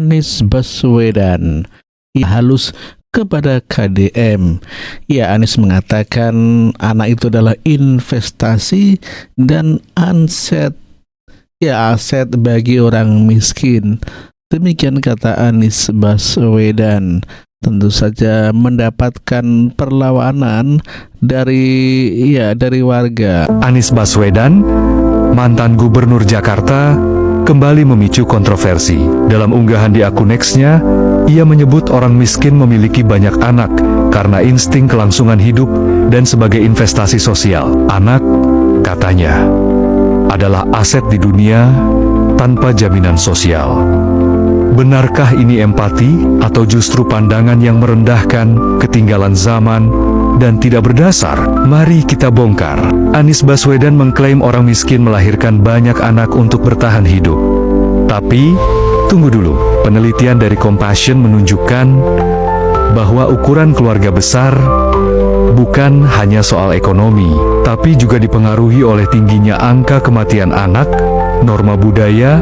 Anies Baswedan. Ia halus kepada KDM. Ya, Anies mengatakan anak itu adalah investasi dan aset bagi orang miskin. Demikian kata Anies Baswedan. Tentu saja mendapatkan perlawanan dari warga. Anies Baswedan, mantan gubernur Jakarta, kembali memicu kontroversi. Dalam unggahan di akun X-nya, ia menyebut orang miskin memiliki banyak anak karena insting kelangsungan hidup dan sebagai investasi sosial. Anak, katanya, adalah aset di dunia tanpa jaminan sosial. Benarkah ini empati atau justru pandangan yang merendahkan, ketinggalan zaman, dan tidak berdasar? Mari kita bongkar. Anies Baswedan mengklaim orang miskin melahirkan banyak anak untuk bertahan hidup. Tapi, tunggu dulu. Penelitian dari Compassion menunjukkan bahwa ukuran keluarga besar bukan hanya soal ekonomi, tapi juga dipengaruhi oleh tingginya angka kematian anak, norma budaya,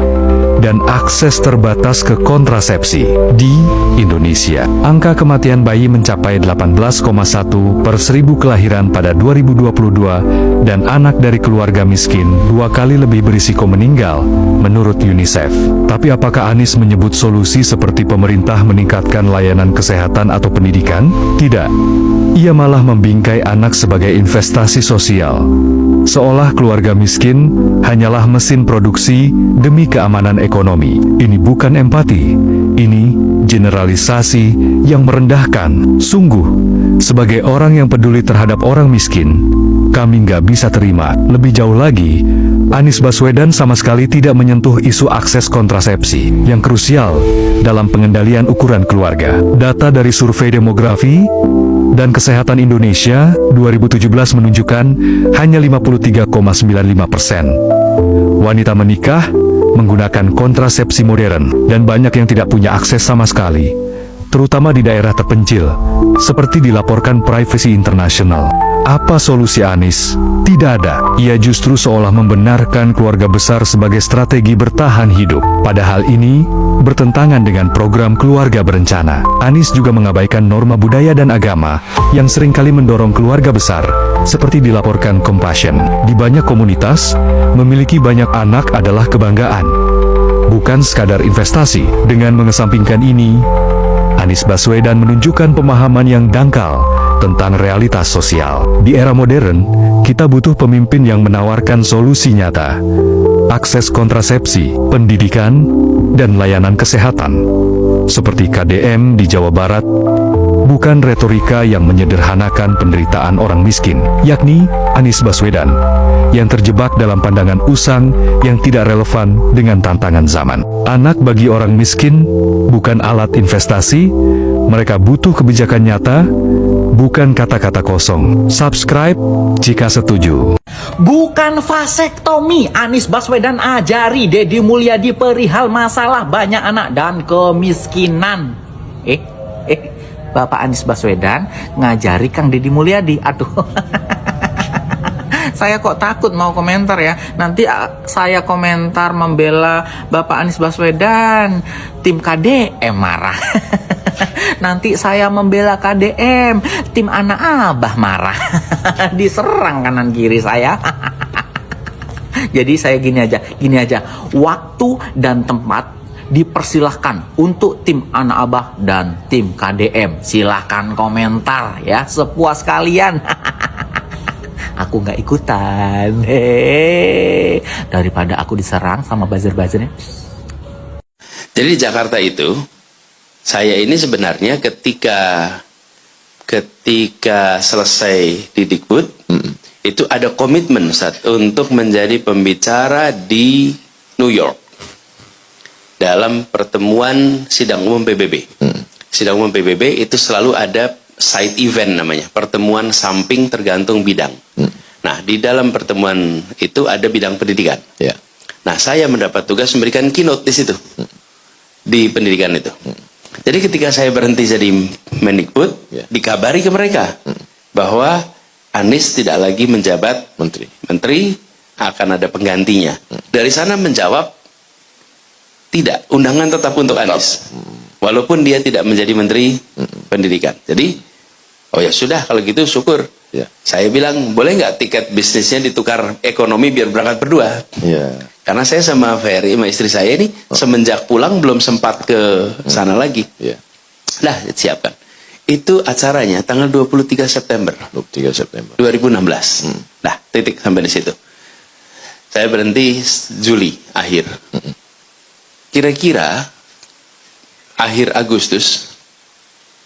dan akses terbatas ke kontrasepsi. Di Indonesia, angka kematian bayi mencapai 18,1 per 1000 kelahiran pada 2022, dan anak dari keluarga miskin 2 kali lebih berisiko meninggal, menurut UNICEF. Tapi apakah Anies menyebut solusi seperti pemerintah meningkatkan layanan kesehatan atau pendidikan? Tidak. Ia malah membingkai anak sebagai investasi sosial. Seolah keluarga miskin hanyalah mesin produksi demi keamanan ekonomi. Ini bukan empati, ini generalisasi yang merendahkan. Sungguh, sebagai orang yang peduli terhadap orang miskin, kami nggak bisa terima. Lebih jauh lagi, Anies Baswedan sama sekali tidak menyentuh isu akses kontrasepsi yang krusial dalam pengendalian ukuran keluarga. Data dari Survei Demografi dan Kesehatan Indonesia 2017 menunjukkan hanya 53,95% wanita menikah menggunakan kontrasepsi modern, dan banyak yang tidak punya akses sama sekali, terutama di daerah terpencil, seperti dilaporkan Privacy International. Apa solusi Anies? Tidak ada. Ia justru seolah membenarkan keluarga besar sebagai strategi bertahan hidup. Padahal ini bertentangan dengan program keluarga berencana. Anies juga mengabaikan norma budaya dan agama yang seringkali mendorong keluarga besar, seperti dilaporkan Compassion. Di banyak komunitas, memiliki banyak anak adalah kebanggaan, bukan sekadar investasi. Dengan mengesampingkan ini, Anies Baswedan menunjukkan pemahaman yang dangkal tentang realitas sosial. Di era modern, kita butuh pemimpin yang menawarkan solusi nyata. Akses kontrasepsi, pendidikan, dan layanan kesehatan, seperti KDM di Jawa Barat, bukan retorika yang menyederhanakan penderitaan orang miskin, yakni Anies Baswedan, yang terjebak dalam pandangan usang yang tidak relevan dengan tantangan zaman. Anak bagi orang miskin bukan alat investasi, mereka butuh kebijakan nyata, bukan kata-kata kosong. Subscribe jika setuju. Bukan vasektomi, Anies Baswedan ajari Deddy Mulyadi perihal masalah banyak anak dan kemiskinan. Bapak Anies Baswedan ngajari Kang Deddy Mulyadi. Aduh. Saya kok takut mau komentar ya. Nanti saya komentar membela Bapak Anies Baswedan, tim KDM marah. Nanti saya membela KDM, tim anak abah marah. Diserang kanan kiri saya. Jadi saya gini aja. Waktu dan tempat dipersilahkan untuk tim anak abah dan tim KDM. Silahkan komentar ya, sepuas kalian. Aku nggak ikutan. Daripada aku diserang sama buzzer-buzzernya. Jadi di Jakarta itu, saya ini sebenarnya ketika selesai di Dikbud, itu ada komitmen untuk menjadi pembicara di New York dalam pertemuan sidang umum PBB. Sidang umum PBB itu selalu ada side event namanya, pertemuan samping tergantung bidang. Nah, di dalam pertemuan itu ada bidang pendidikan. Nah, saya mendapat tugas memberikan keynote di situ, di pendidikan itu. Jadi ketika saya berhenti jadi Mendikbud, dikabari ke mereka bahwa Anies tidak lagi menjabat menteri, akan ada penggantinya. Dari sana menjawab Tidak, undangan tetap untuk Anies. Walaupun dia tidak menjadi Menteri Pendidikan. Jadi, oh ya sudah kalau gitu syukur. Ya. Saya bilang, boleh nggak tiket bisnisnya ditukar ekonomi biar berangkat berdua? Ya. Karena saya sama Ferry, sama istri saya ini, semenjak pulang belum sempat ke sana lagi. Ya. Nah, siapkan. Itu acaranya tanggal 23 September 23 September. 2016. Nah, titik sampai di situ. Saya berhenti Juli akhir. Kira-kira akhir Agustus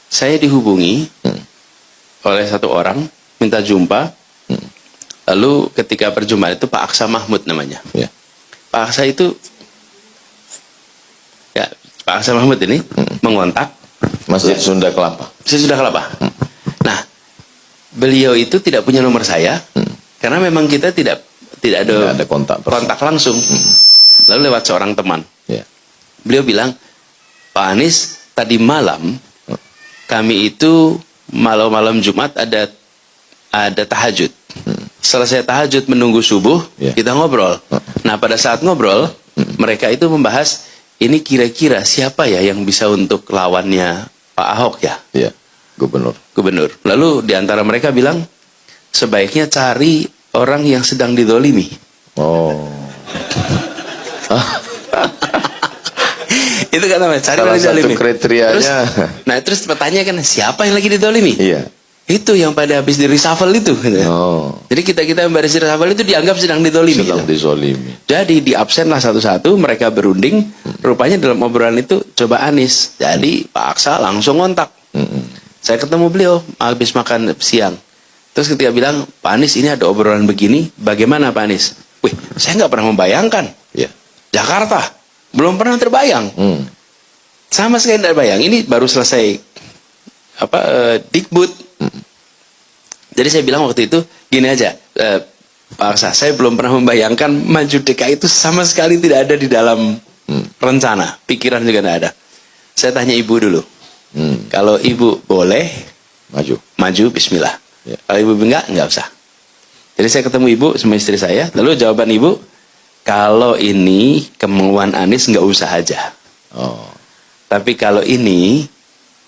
saya dihubungi oleh satu orang minta jumpa. Lalu ketika perjumpaan itu Pak Aksa Mahmud namanya. Ya. Pak Aksa itu ya Pak Aksa Mahmud ini mengontak Masjid Sunda Kelapa. Sudah Kelapa. Nah, beliau itu tidak punya nomor saya karena memang kita tidak ada Tidak ada kontak langsung. Lalu lewat seorang teman. Ya. Beliau bilang, Pak Anies, tadi malam kami itu malam-malam Jumat ada tahajud. Selesai tahajud menunggu subuh, Ya. kita ngobrol. Nah, pada saat ngobrol, mereka itu membahas ini kira-kira siapa ya yang bisa untuk lawannya Pak Ahok ya, Ya. Gubernur. gubernur. Lalu di antara mereka bilang, sebaiknya cari orang yang sedang didolimi. Oh. Itu kata mereka, cari Salah orang yang satu didolimi. kriterianya. Terus pertanyaan kan, siapa yang lagi didolimi? Iya. Itu yang pada habis di reshuffle itu. Gitu. Oh. Jadi kita yang beres reshuffle itu dianggap sedang didolimi. Sedang Gitu. dizolimi. Jadi di absen lah satu-satu, mereka berunding. Rupanya dalam obrolan itu coba Anies. Jadi Pak Aksa langsung ngontak. Saya ketemu beliau habis makan siang. Terus ketika bilang, Pak Anies ini ada obrolan begini, bagaimana Pak Anies? Wih, saya nggak pernah membayangkan. Ya. Jakarta, belum pernah terbayang. Sama sekali tidak bayang. Ini baru selesai Dikbud. Jadi saya bilang waktu itu gini aja, Pak Aksa, saya belum pernah membayangkan maju DKI itu sama sekali tidak ada di dalam rencana, pikiran juga tidak ada. Saya tanya ibu dulu, kalau ibu boleh maju, Bismillah. Ya. Kalau ibu enggak usah. Jadi saya ketemu ibu sama istri saya, lalu jawaban ibu, kalau ini kemauan Anies nggak usah aja. Oh. Tapi kalau ini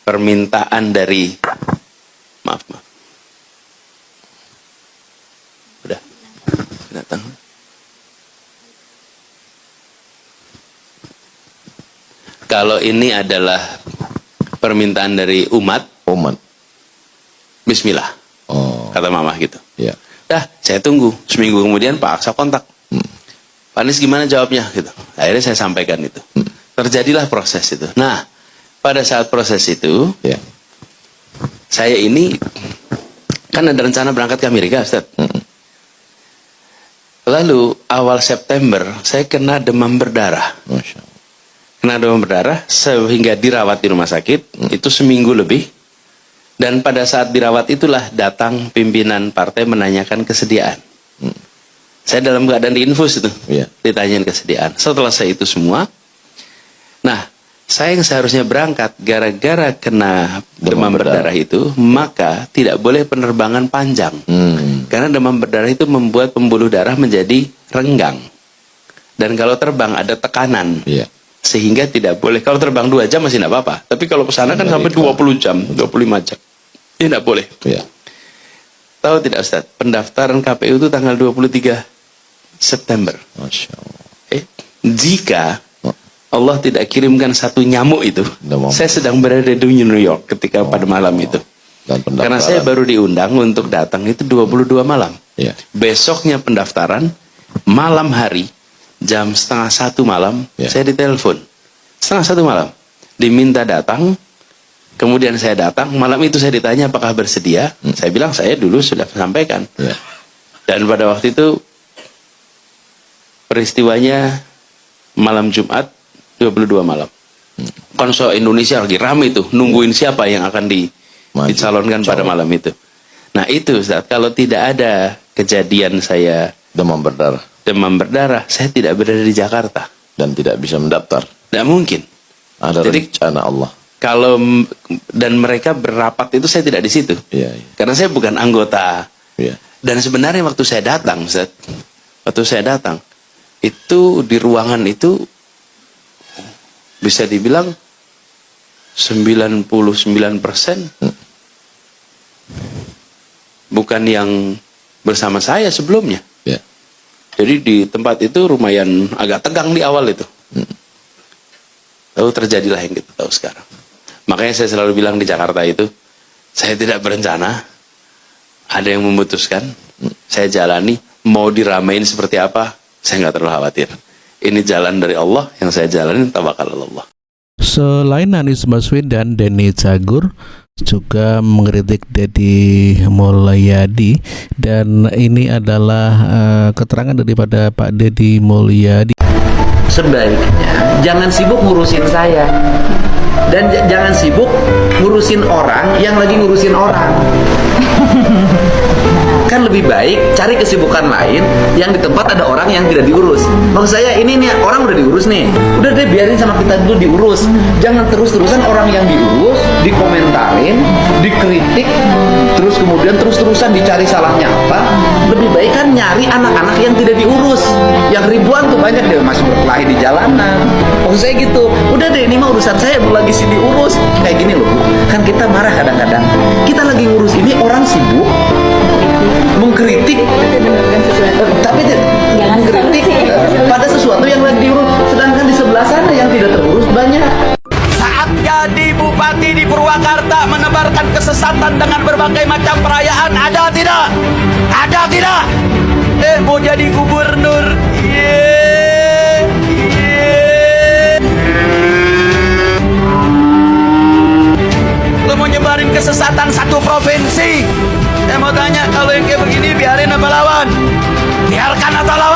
permintaan dari maaf. Udah datang. Kalau ini adalah permintaan dari umat, Bismillah. Oh. Kata mama gitu. Ya. Dah, saya tunggu. Seminggu kemudian Pak Aksa kontak. Pak Anies gimana jawabnya? Gitu. Akhirnya saya sampaikan itu. Terjadilah proses itu. Nah, pada saat proses itu, Ya. saya ini kan ada rencana berangkat ke Amerika, Ustaz. Lalu awal September saya kena demam berdarah. Masya Allah. Kena demam berdarah sehingga dirawat di rumah sakit itu seminggu lebih. Dan pada saat dirawat itulah datang pimpinan partai menanyakan kesediaan. Saya dalam keadaan diinfus itu, Iya. ditanyain kesediaan. Setelah saya itu semua, nah saya yang seharusnya berangkat gara-gara kena demam berdarah itu, maka tidak boleh penerbangan panjang. Karena demam berdarah itu membuat pembuluh darah menjadi renggang. Dan kalau terbang ada tekanan. Iya. Sehingga tidak boleh. Kalau terbang 2 jam masih tidak apa-apa. Tapi kalau ke sana kan sampai 20 jam, 25 jam. Ini tidak boleh. Iya. Tahu tidak Ustaz, pendaftaran KPU itu tanggal 23 September. Masya Allah. Jika Allah tidak kirimkan satu nyamuk itu, Demam. saya sedang berada di New York ketika pada malam itu. Dan pendaftaran. Karena saya baru diundang untuk datang itu 22 malam. Iya. Besoknya pendaftaran, malam hari, jam 12:30 malam, Ya. saya ditelepon. 12:30 malam. Diminta datang, kemudian saya datang, malam itu saya ditanya apakah bersedia. Saya bilang saya dulu sudah sampaikan. Ya. Dan pada waktu itu, peristiwanya malam Jumat, 22 malam. Konsul Indonesia lagi ramai itu, nungguin siapa yang akan Maju. dicalonkan pada Calon. malam itu. Nah itu Ustaz, kalau tidak ada kejadian saya Demam berdarah. demam berdarah, saya tidak berada di Jakarta. Dan tidak bisa mendaftar. Tidak mungkin. Ada Jadi- rencana Allah. Kalau dan mereka berapat itu saya tidak di situ. Iya. Iya. Karena saya bukan anggota. Iya. Dan sebenarnya waktu saya datang, Ustaz, waktu saya datang, itu di ruangan itu bisa dibilang 99% bukan yang bersama saya sebelumnya. Ya. Jadi di tempat itu lumayan agak tegang di awal itu. Lalu terjadilah yang kita tahu sekarang. Makanya saya selalu bilang di Jakarta itu, saya tidak berencana, ada yang memutuskan, saya jalani, mau diramein seperti apa, saya nggak terlalu khawatir. Ini jalan dari Allah, yang saya jalanin tawakal Allah. Selain Anies Baswedan, Denny Cagur juga mengkritik Deddy Mulyadi, dan ini adalah keterangan daripada Pak Deddy Mulyadi. Sebaiknya jangan sibuk ngurusin saya, dan jangan sibuk ngurusin orang yang lagi ngurusin orang. Kan lebih baik cari kesibukan lain yang di tempat ada orang yang tidak diurus. Maksud saya ini nih, orang udah diurus nih, udah deh biarin sama kita dulu diurus. Jangan terus-terusan orang yang diurus dikomentarin, dikritik, terus kemudian terus-terusan dicari salahnya apa. Lebih baik kan nyari anak-anak yang tidak diurus, yang ribuan tuh banyak deh masih berkelahi di jalanan. Maksud saya gitu, udah deh ini mah urusan saya, belum lagi sih diurus. Kayak gini loh Bu, kan kita marah kadang-kadang, kita lagi ngurus ini, orang sibuk mengkritik, tapi mengkritik pada sesuatu yang lagi diurus, sedangkan di sebelah sana yang tidak terurus banyak. Saat jadi bupati di Purwakarta menebarkan kesesatan dengan berbagai macam perayaan, ada tidak? Ada tidak? Mau jadi gubernur, lo mau nyebarin kesesatan satu provinsi. Saya mau tanya, kalau yang kayak begini biarin apa lawan? Biarkan atau lawan?